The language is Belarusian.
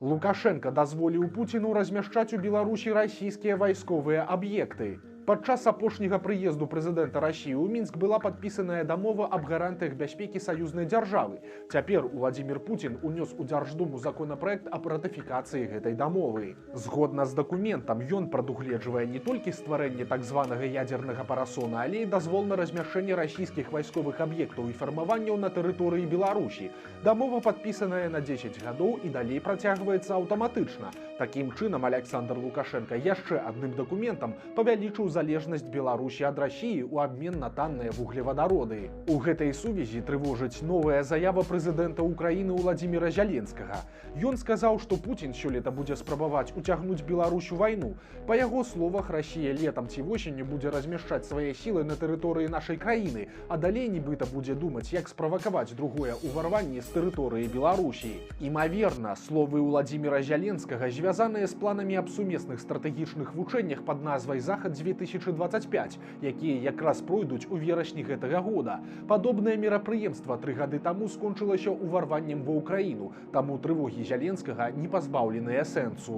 Лукашенко дазволіў Пуціну размяшчаць у Беларусі расійскія вайсковыя аб'екты. Падчас апошняга прыезду прэзідэнта Расіі ў Мінск была падпісаная дамова аб гарантыях бяспекі саюзнай дзяржавы. Цяпер Уладзімір Пуцін унёс у Дзярждуму законапраект аб ратыфікацыі гэтай дамовы. Згодна з дакументам, ён прадугледжвае не толькі стварэнне так званага ядзернага парасона, але і дазвол на размяшчэнне расійскіх вайсковых аб'ектаў і фармаванняў на тэрыторыі Беларусі. Дамова падпісаная на 10 гадоў і далей працягваецца аўтаматычна. Такім чынам, Александр Лукашенко яшчэ адным дакументам павялічыў залежнасць Беларусі ад Расіі ў абмен на танныя вуглевадароды. У гэтай сувязі трывожыць новая заява прэзідэнта Украіны Уладзіміра Зяленскага. Ён сказаў, што Пуцін сёлета будзе спрабаваць уцягнуць Беларусь у вайну. Па яго словах, Расія летам ці восенню будзе размяшчаць свае сілы на тэрыторыі нашай краіны, а далей нібыта будзе думаць, як справакаваць другое ўварванне з тэрыторыі Беларусі. Імаверна, словы Уладзіміра Зяленскага звязаныя з планамі аб сумесных стратэгічных вучэннях пад назвай «Захад-2025», якія якраз пройдуць у верасні гэтага года. Падобнае мерапрыемства 3 гады таму скончылася ўварваннем ва Ўкраіну, таму трывогі Зяленскага не пазбаўленыя сэнсу.